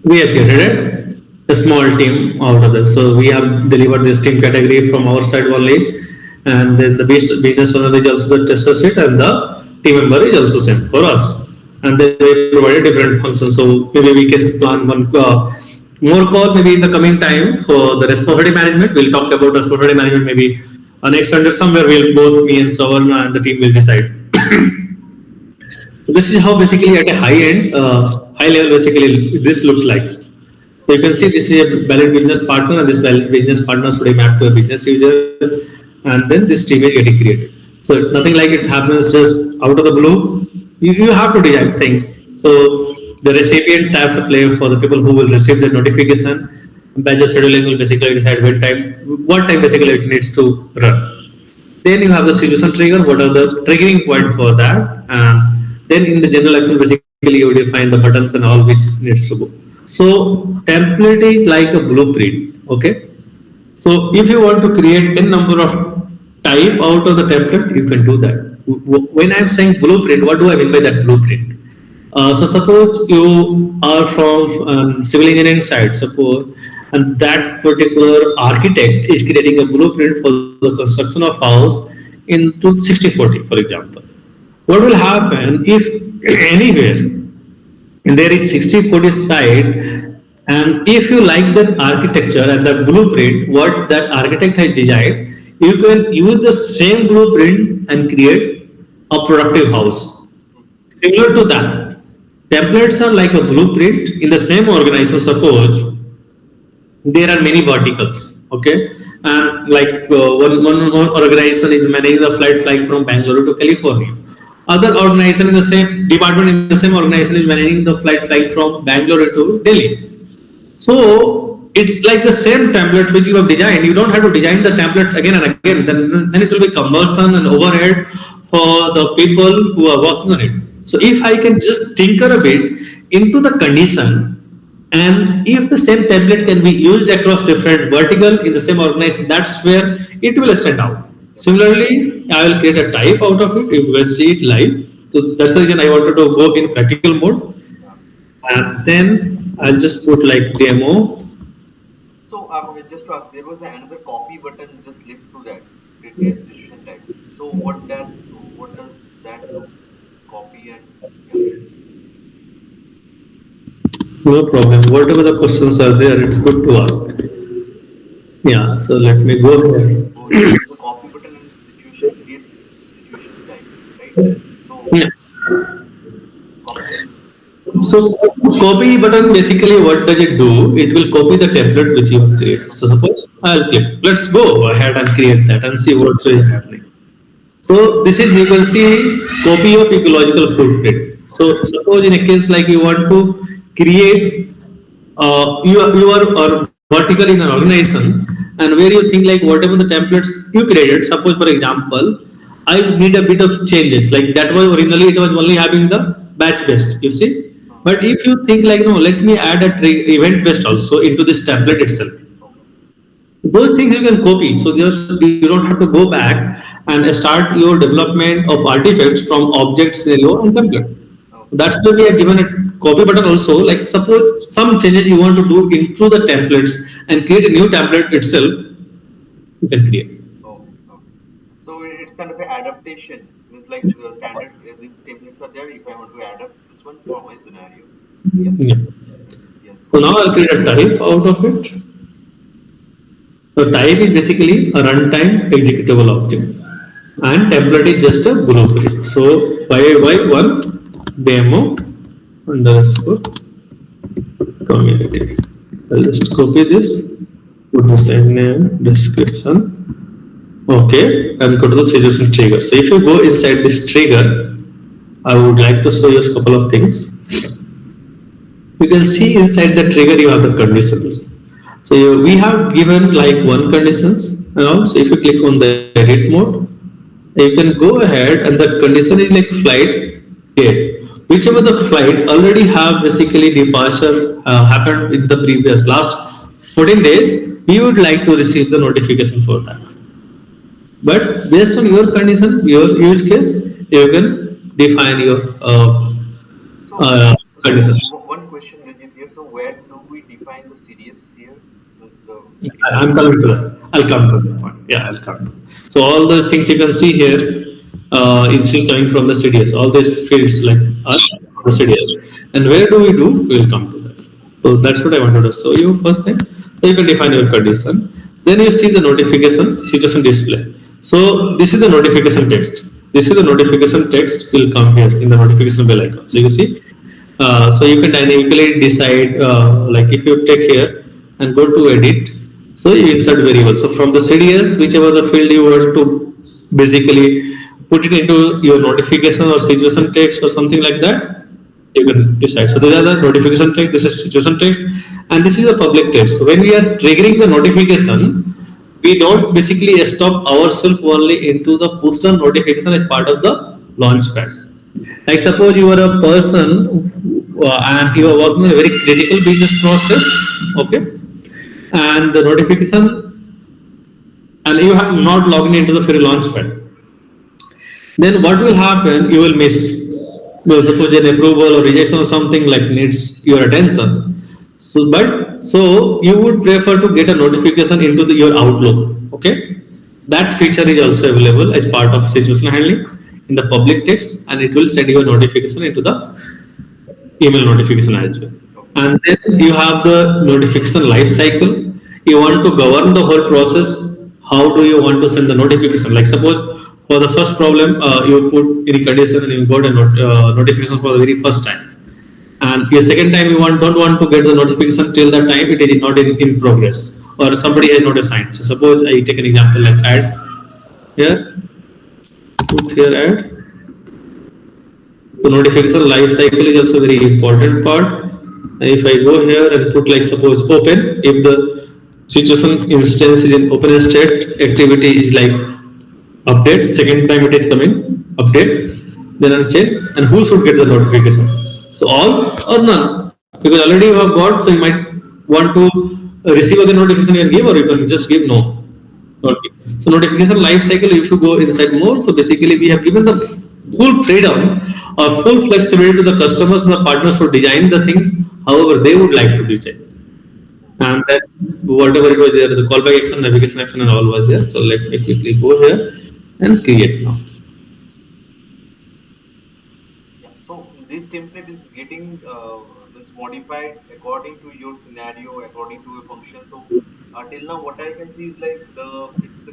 we have created a small team out of this. So we have delivered this team category from our side only, and then the business owner is also the tester sheet, and the team member is also sent for us. And then we provided different functions. So maybe we can plan one more call maybe in the coming time for the responsibility management. We'll talk about responsibility management maybe next under somewhere. We'll both me and Sabarna and the team will decide. This is how basically at a high end, high level basically this looks like. So you can see this is a valid business partner, and this valid business partner should be mapped to a business user, and then this team is getting created. So nothing like it happens just out of the blue. You have to design things. So the recipient tabs a play for the people who will receive the notification. Badge scheduling will basically decide what time basically it needs to run. Then you have the solution trigger, what are the triggering point for that, and then in the general action basically you define the buttons and all which needs to go. So template is like a blueprint, okay? So if you want to create a number of type out of the template, you can do that. When I'm saying blueprint, what do I mean by that blueprint? So suppose you are from civil engineering side, suppose, and that particular architect is creating a blueprint for the construction of house into 60/40, for example. What will happen if anywhere and there is 60/40 side, and if you like that architecture and the blueprint what that architect has designed, you can use the same blueprint and create a productive house. Similar to that, templates are like a blueprint in the same organization. Suppose there are many verticals, okay, and like one organization is managing the flight from Bangalore to California. Other organization in the same department in the same organization is managing the flight from Bangalore to Delhi. So it's like the same template which you have designed. You don't have to design the templates again and again. Then it will be cumbersome and overhead for the people who are working on it. So if I can just tinker a bit into the condition, and if the same template can be used across different vertical in the same organization, that's where it will stand out. Similarly, I will create a type out of it. You will see it live. So that's the reason I wanted to go in practical mode. And then I'll just put like demo. So just to ask, there was another copy button just left to that registration type. So what does that do? Copy and yeah. No problem. Whatever the questions are there, it's good to ask. Yeah, so let me go here. So the copy button and situation creates situation type, right? So Yeah. copy. So copy button basically what does it do? It will copy the template which you have created. So suppose I'll click. Let's go ahead and create that and see what's happening. So this is you can see copy of ecological footprint. So suppose in a case like you want to create you are or vertical in an organization, and where you think like whatever the templates you created, suppose for example I need a bit of changes, like that was originally it was only having the batch based, you see, but if you think like no, let me add a event based also into this template itself, those things you can copy. So just you don't have to go back and start your development of artifacts from object scenario and template. That's why we are given a copy button also. Like suppose some changes you want to do into the templates and create a new template itself, you can create. Oh, okay. So it's kind of an adaptation. It's like the standard. These templates are there. If I want to adapt this one for my scenario. Yeah. Yeah. Yes. So now I'll create a type out of it. So type is basically a runtime executable object, and template is just a blueprint. So y1 demo underscore community. I'll just copy this, put the same name, description. Okay, and go to the suggestion trigger. So if you go inside this trigger, I would like to show you a couple of things. you can see inside the trigger you have the conditions. So we have given like one conditions. So if you click on the edit mode, you can go ahead and the condition is like flight date. Whichever the flight already have basically departure happened in the previous last 14 days, we would like to receive the notification for that. But based on your condition, your use case, you can define your So, uh, condition. one question, Ranjit here. So, where do we define the CDS here? Is the Yeah, Can you I'm coming to that. I'll come to that point. Yeah, I'll come. So all those things you can see here is coming from the CDS. All these fields like are from the CDS. And where do we do? We'll come to that. So that's what I wanted to show you first thing. So you can define your condition. Then you see the notification situation display. So this is the notification text. This is the notification text will come here in the notification bell icon. So you see so you can dynamically decide like if you take here and go to edit, so you insert variable. So from the CDS, whichever the field you want to basically put it into your notification or situation text or something like that, you can decide. So these are the notification text, this is situation text, and this is a public text. So when we are triggering the notification, we don't basically stop ourselves only into the push notification as part of the launchpad. Like suppose you are a person and you are working on a very critical business process, okay, and the notification, and you have not logged into the free launchpad. Then what will happen? You will miss. Well, suppose an approval or rejection or something like needs your attention. So you would prefer to get a notification into your Outlook. Okay, that feature is also available as part of situation handling in the public text, and it will send you a notification into the email notification as well. okay? And then you have the notification life cycle. You want to govern the whole process. How do you want to send the notification? Like suppose for the first problem, you put any condition and you got a notification for the very first time. And your second time you don't want to get the notification till that time it is not in progress or somebody has not assigned. So suppose I take an example like add here, put here add. So notification life cycle is also very important part. If I go here and put like suppose open, if the situation instance is in open state, activity is like update, second time it is coming, update, then uncheck, and who should get the notification? So all or none, because already you have got, so you might want to receive the notification you can give, or you can just give no. Okay. So notification life cycle, if you go inside more, so basically we have given the full freedom or full flexibility to the customers and the partners to design the things however they would like to design. And then whatever it was there, the callback action, navigation action, and all was there. So let me quickly go here and create now. Yeah. So this template is getting is modified according to your scenario, according to a function. So till now, what I can see is like the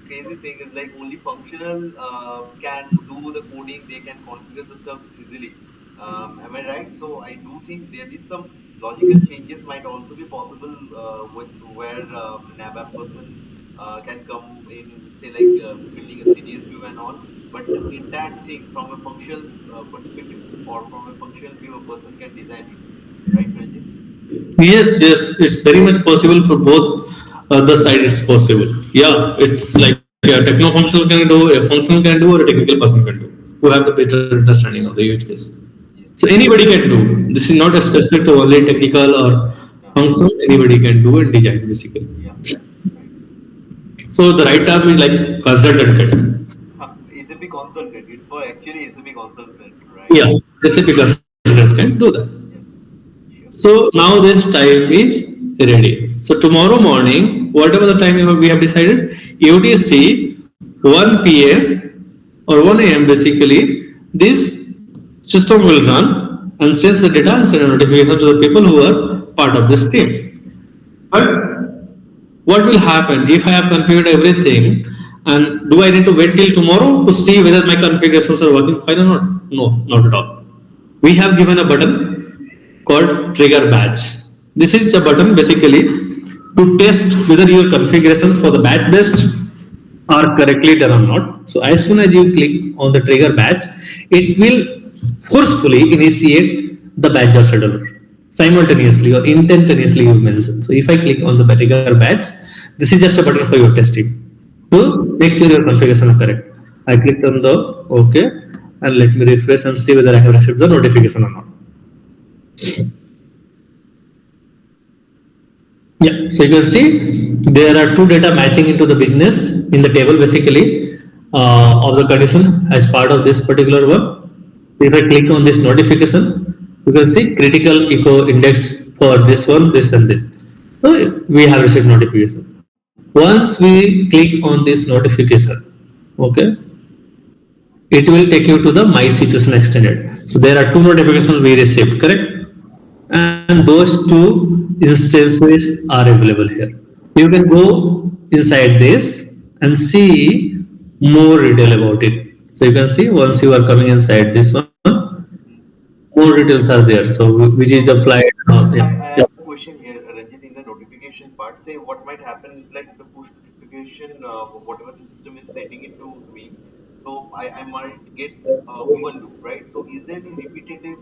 crazy thing is like only functional can do the coding. They can configure the stuffs easily. Am I right? So I do think there is some logical changes might also be possible with where an ABAP person can come in, say like building a CDS view and all. But the entire thing from a functional perspective or from a functional view, a person can design it, right, Ranjit? Yes, yes, it's very much possible for both the side. It's possible. Yeah, it's like a techno functional can do, a functional can do, or a technical person can do, who have the better understanding of the use case. Yeah, So anybody can do. This is not a specific to only technical or yeah, functional. Anybody can do and design basically. yeah, right. So the right term is like consultant can. SAP consultant. It's for actually SAP consultant, right? Yeah, SAP consultant can do that. Yeah, sure. So now this time is ready. So tomorrow morning, whatever the time we have decided, UTC 1 p.m. or 1 a.m. basically, this system will run and sends the data and send a notification to the people who are part of this team. But what will happen if I have configured everything, and do I need to wait till tomorrow to see whether my configurations are working fine or not? No, not at all. We have given a button called trigger batch. This is the button basically to test whether your configuration for the batch based are correctly done or not. So as soon as you click on the trigger batch, it will forcefully initiate the batch job scheduler. simultaneously or instantaneously you mentioned. So if I click on the particular batch, this is just a button for your testing to make sure your configuration is correct. I clicked on the OK and let me refresh and see whether I have received the notification or not. Yeah, so you can see there are two data matching into the business in the table basically of the condition as part of this particular one. If I click on this notification, you can see critical echo index for this one, this and this. So we have received notification. Once we click on this notification, okay, it will take you to the My Situation Extended. So there are two notifications we received, correct? And those two instances are available here. You can go inside this and see more detail about it. So you can see once you are coming inside this one, more details are there. So which is the flight? I Yeah. have a question here, Ranjit, in the notification part. Say what might happen is like the push notification, whatever the system is sending it to me. So I might get overlooked, right? So is there any repetitive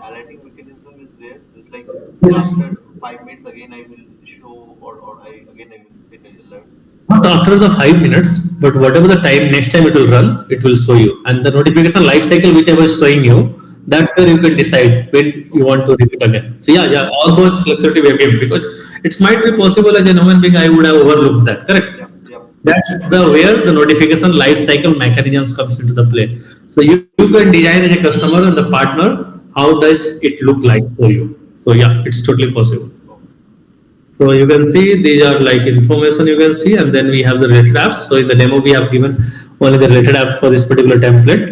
alerting mechanism is there? It's like, say Yes. after 5 minutes again I will show, or I will set an alert. Not after the 5 minutes, but whatever the time next time it will run, it will show you. And the notification life cycle which I was showing you, that's where you can decide when you want to repeat again. So yeah, all those flexibility we have given because it might be possible as a human being I would have overlooked that. Correct. Yep, yep. That's the where the notification life cycle mechanisms comes into the play. So you can design as a customer and the partner how does it look like for you. So yeah, it's totally possible. Okay. So you can see these are like information you can see, and then we have the related apps. So in the demo we have given only the related app for this particular template,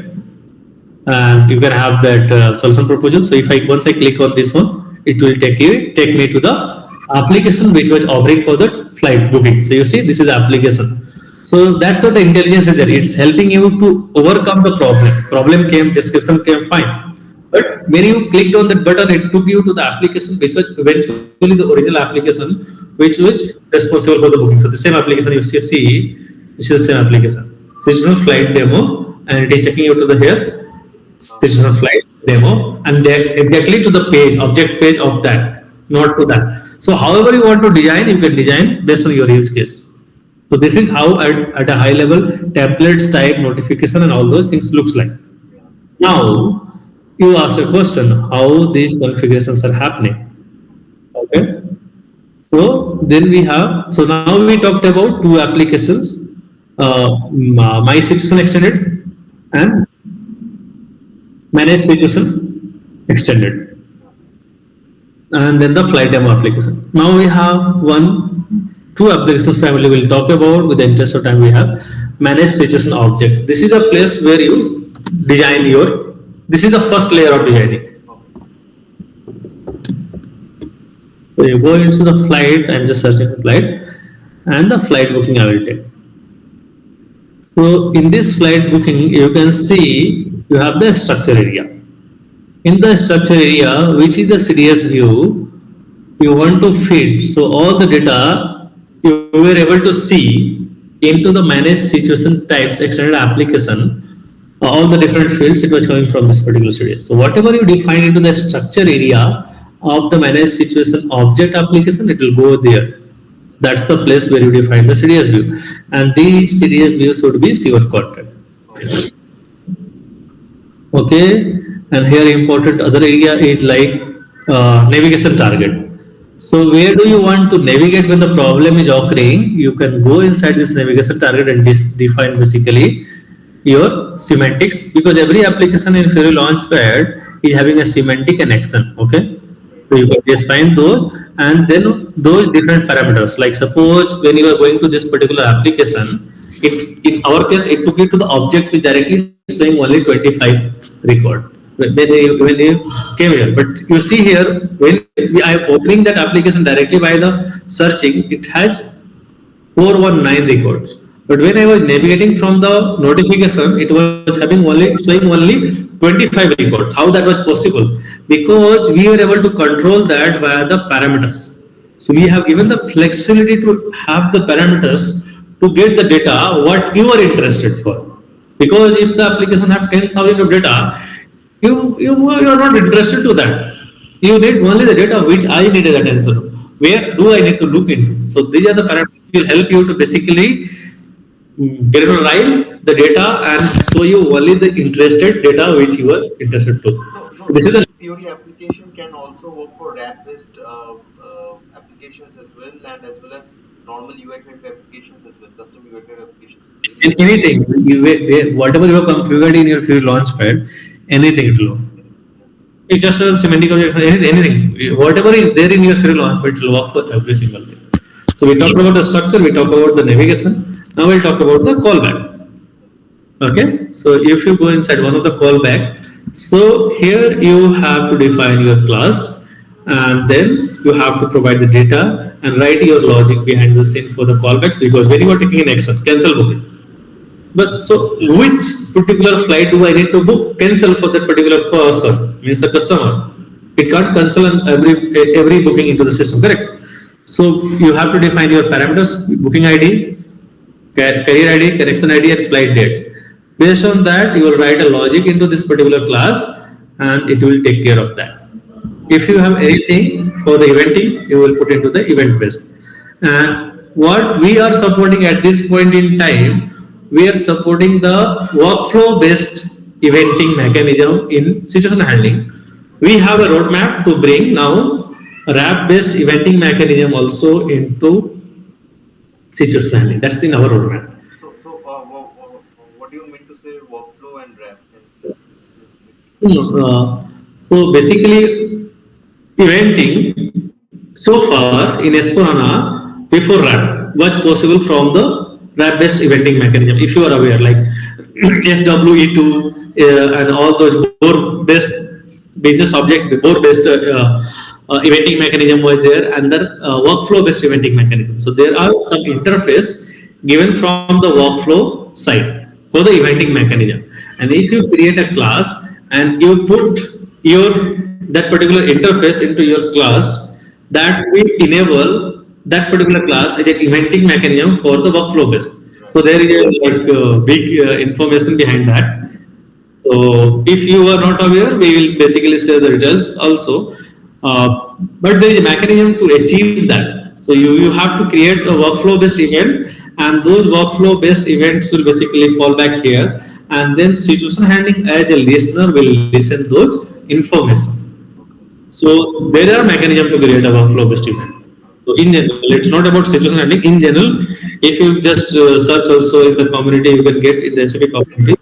and you can have that solution proposal. So if I once I click on this one, it will take me to the application which was offering for the flight booking. So you see this is the application. So that's what the intelligence is there. It's helping you to overcome the problem. Problem came, description came, fine. But when you clicked on that button, it took you to the application, which was eventually the original application, which was responsible for the booking. So the same application you see, this is the same application. So this is a flight demo, and it is taking you to the here. This is a flight demo, and then exactly to the page, object page of that, not to that. So however you want to design, you can design based on your use case. So this is how at a high level templates type notification and all those things looks like. Yeah. Now you ask a question how these configurations are happening. Okay. So then we have so now we talked about two applications, My Situation Extended and Manage Situation Extended, and then the flight demo application. Now we have two application family we'll talk about with the interest of time. We have Manage Situation Object. This is a place where you design your. This is the first layer of designing. So you go into the flight. I'm just searching for flight, and the flight booking I will take. So in this flight booking, you can see you have the structure area. In the structure area, which is the CDS view, you want to feed. So all the data you were able to see into the managed situation types extended application, all the different fields it was coming from this particular CDS. So whatever you define into the structure area of the managed situation object application, it will go there. That's the place where you define the CDS view, and these CDS views would be your content. Okay, and here important other area is like navigation target. So where do you want to navigate when the problem is occurring? You can go inside this navigation target and define basically your semantics, because every application in Fury Launchpad is having a semantic and action. Okay, so you can define those, and then those different parameters. Like suppose when you are going to this particular application, in our case it took you to the object which directly showing only 25 record when you came here. But you see here when I am opening that application directly by the searching, it has 419 records. But when I was navigating from the notification, it was having only showing only 25 records. How that was possible? Because we were able to control that via the parameters. So we have given the flexibility to have the parameters to get the data what you are interested for. Because if the application have 10,000 of data, you are not interested to that. You need only the data which I needed that answer. Where do I need to look into? So these are the parameters which will help you to basically derive the data and show you only the interested data which you are interested to. So This is the this theory application can also work for RAP-based applications as well, and as well as normal UI5 applications as well, custom UI5 applications as well. in Is it? anything, whatever you have configured in your free launchpad, anything it will work. Anything? Yeah. It just a semantic objection, anything, whatever is there in your free launchpad, it will work for every single thing. So we talked about the structure, we talked about the navigation. Now we'll talk about the callback. Okay, so if you go inside one of the callback, so here you have to define your class, and then you have to provide the data and write your logic behind the scene for the callbacks, because when you are taking an action, cancel booking. But so which particular flight do I need to book, cancel for that particular person, means the customer. It can't cancel on every booking into the system, correct? So you have to define your parameters, booking ID, career ID, connection ID, and flight date. Based on that, you will write a logic into this particular class, and it will take care of that. If you have anything for the eventing, you will put into the event based. And what we are supporting at this point in time, we are supporting the workflow based eventing mechanism in situation handling. We have a roadmap to bring now RAP based eventing mechanism also into situation handling. That's in our roadmap. What do you mean to say workflow and RAP? Can you please explain a bit? So basically, eventing so far in S4HANA before RAP was possible from the RAP based eventing mechanism. If you are aware, like SWE2 and all those board based business object, board based eventing mechanism was there, and the workflow based eventing mechanism. So there are some interface given from the workflow side for the eventing mechanism. And if you create a class and you put your that particular interface into your class, that will enable that particular class as an eventing mechanism for the workflow based. Right. So there is a like, big information behind that. So if you are not aware, we will basically share the details also. But there is a mechanism to achieve that. So you have to create a workflow based event, and those workflow based events will basically fall back here, and then situation handling as a listener will listen those information. Okay. So there are mechanism to create a workflow based event. So in general, it's not about situation handling. In general, if you just search also in the community, you can get in the SAP community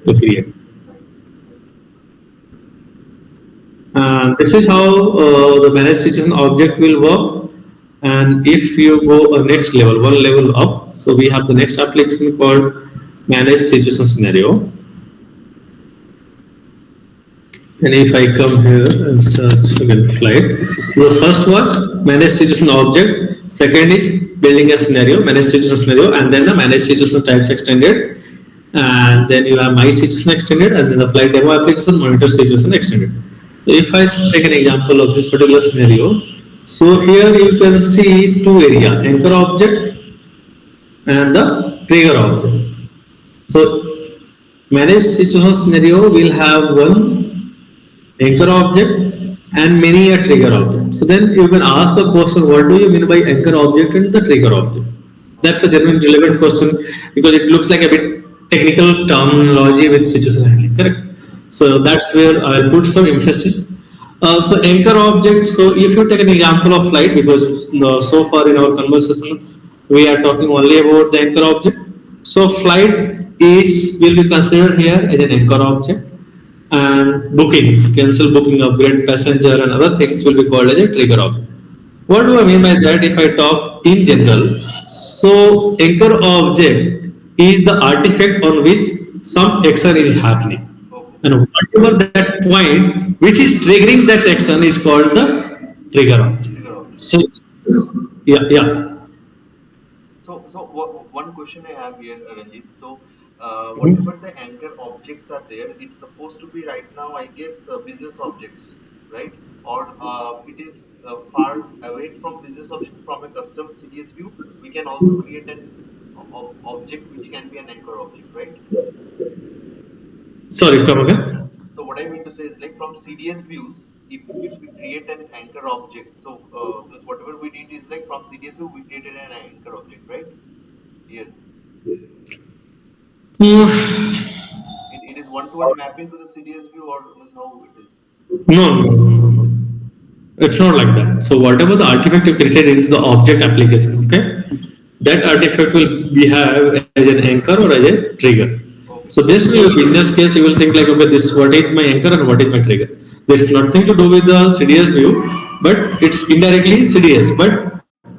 to create. Right. Right. This is how the managed situation object will work. And if you go a next level, one level up, so we have the next application called managed situation scenario. And if I come here and search again flight, so the first was managed situation object, second is building a scenario, managed situation scenario, and then the managed situation types extended, and then you have my situation extended, and then the flight demo application monitor situation extended. So if I take an example of this particular scenario, so here you can see two area, anchor object and the trigger object. So managed situation scenario will have one anchor object and many a trigger object. So then you can ask the question, what do you mean by anchor object and the trigger object? That's a genuine relevant question, because it looks like a bit technical terminology with situation handling, correct? So that's where I'll put some emphasis. So anchor object, so if you take an example of flight, because so far in our conversation, we are talking only about the anchor object. So flight is will be considered here as an anchor object, and booking, cancel booking, upgrade passenger, and other things will be called as a trigger object. What do I mean by that if I talk in general? So anchor object is the artifact on which some action is happening. Okay. And whatever that point which is triggering that action is called the trigger object. Trigger object. So yeah. One question I have here, Ranjit. So, Mhm. whatever the anchor objects are there, it's supposed to be right now, I guess, business objects, right? Or it is far away from business object from a custom CDS view. We can also create an object which can be an anchor object, right? Sorry, come again. So what I mean to say is like from CDS views, if we create an anchor object, so plus whatever we did is like from CDS view we created an anchor object, right? Here Hmm. it is one-to-one mapping to the CDS view, or is how it is? No, no, no, no. It's not like that. So whatever the artifact you created into the object application, okay, that artifact will be have as an anchor or as a trigger. So Okay. based on your business case, you will think like, okay, this what is my anchor and what is my trigger. There's nothing to do with the CDS view, but it's indirectly CDS. But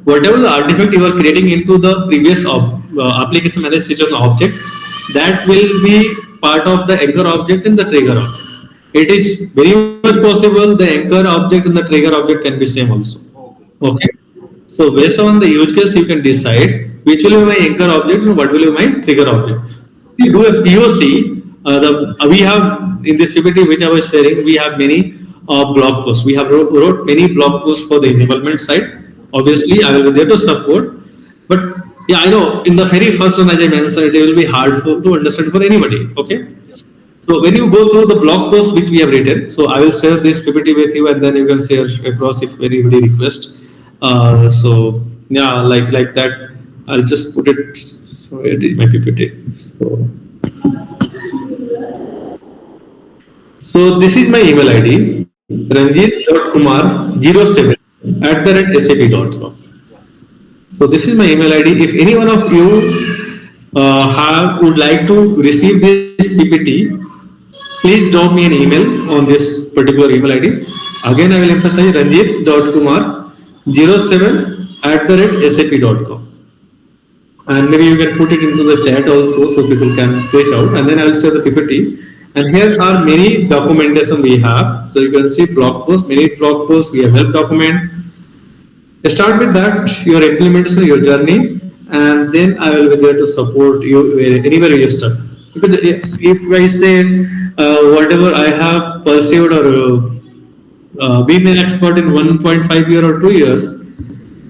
whatever the artifact you are creating into the previous application managed situation object, that will be part of the anchor object and the trigger object. It is very much possible the anchor object and the trigger object can be same also. Okay. Okay. Okay. So based on the use case, you can decide which will be my anchor object and what will be my trigger object. Okay. We do a POC. We have in this PPT which I was sharing, we have many blog posts. We have wrote many blog posts for the enablement side. Okay. Obviously, I will be there to support. But yeah, I know in the very first one, as I mentioned, it will be hard to understand for anybody. Okay. Yep. Yep. So when you go through the blog post which we have written, so I will share this PPT with you, and then you can share across if anybody request. So yeah, like that. I'll just put it. So it is my PPT. So this is my email ID, ranjit.kumar07@sap.com. Yeah. So this is my email ID. If any one of you have would like to receive this PPT, please drop me an email on this particular email ID. Again, I will emphasize ranjit.kumar07@sap.com. And maybe you can put it into the chat also so people can reach out, and then I will share the PPT. And here are many documentation we have. So you can see blog posts, many blog posts, we have help document. Start with that, your implementation, your journey, and then I will be there to support you anywhere you start. Because if I say whatever I have pursued or been an expert in 1.5 year or 2 years,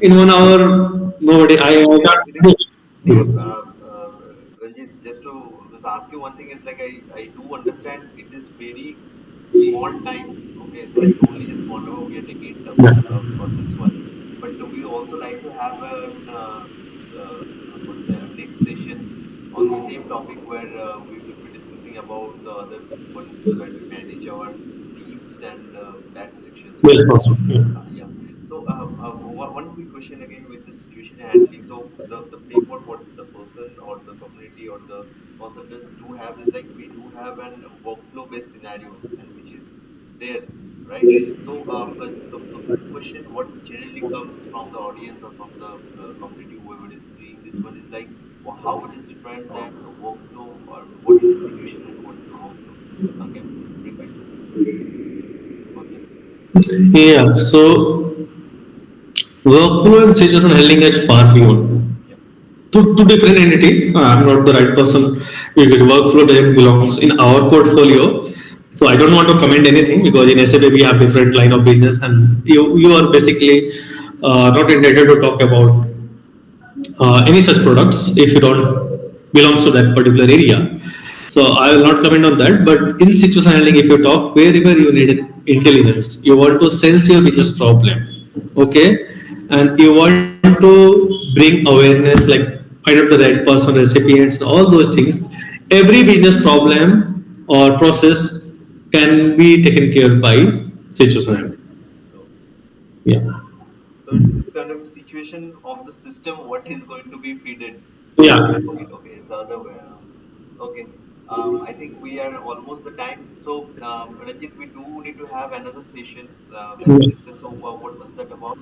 in 1 hour, nobody, I can't It is. See, do. Ranjit, just to just ask you one thing is like I do understand it is very small time. Okay, so it's only just 1 hour we are taking it up, for this one. But we also like to have an this what to say a next session on the same topic where we will be discussing about the other one where we manage our teams and that section. So Yes, awesome. Yeah. yeah. So, one quick question again with the situation handling. So, the framework what the person or the community or the consultants do have is like we do have an workflow based scenarios and which is there, right? So, a quick question: what generally comes from the audience or from the community, whoever is seeing this one, is like how it is different than a workflow, or what is execution and what is a workflow? Can you please brief it for them? Yeah, so workflow and situation handling is far beyond. Yeah. Two different entity. I'm not the right person because workflow doesn't belongs in our portfolio. So I don't want to comment anything because in SAP we have different line of business, and you are basically not entitled to talk about any such products if you don't belongs to that particular area. So I will not comment on that. But in situation handling, if you talk wherever you need intelligence, you want to sense your business problem, okay, and you want to bring awareness, like find out the right person, recipients, all those things. Every business problem or process can be taken care by situation handling. Okay. Yeah. So it's kind of a situation of the system, what is going to be feeded. Yeah. Okay, okay, it's the other way around. Okay. I think we are almost the time. So, Ranjit, we do need to have another session, as we Yeah. discussed. So, what was that about?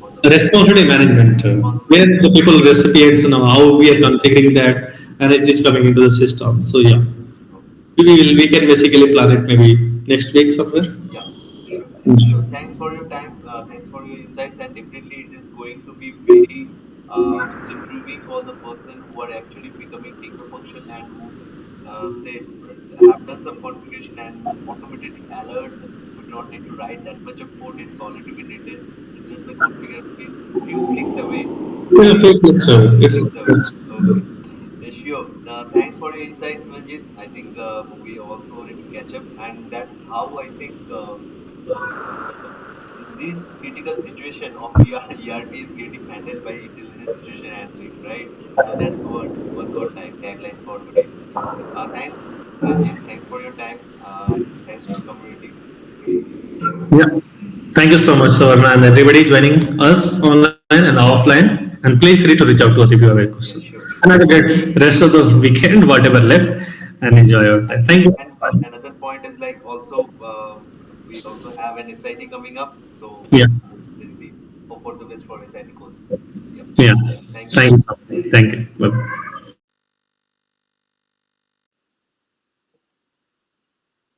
For the Responsibility management, where responsibility the people management. recipients know how we are configuring that and it is coming into the system. So yeah, Okay. we can basically plan it maybe next week somewhere. Yeah, sure, sure. Mm. Thanks for your time. Thanks for your insights, and definitely it is going to be very it's intriguing for the person who are actually becoming taker function and who say have done some configuration and automated alerts, and we do not need to write that much of code. It's already been written. It's just the configure few clicks away. Yeah, Okay, fake it, sir. few It's clicks away. Okay. Sure. Thanks for your insights, Ranjit. I think we also need to catch up, and that's how I think. in this critical situation of ERP is getting handled by intelligent situation analytics, right? So that's what was our tagline for today. Thanks, Ranjit. Thanks for your time. Thanks to community. Yeah. Thank you so much, Sabarna, and everybody joining us online and offline. And please free to reach out to us if you have any questions. Yeah, sure. And have a great rest of the weekend, whatever left, and enjoy your time. Thank you. And another point is like also we also have an SIT coming up. So Yeah. let's see. Hope for the best for SIT course. Yep. Yeah. Thank you. Thank you. So much. Thank you. Bye.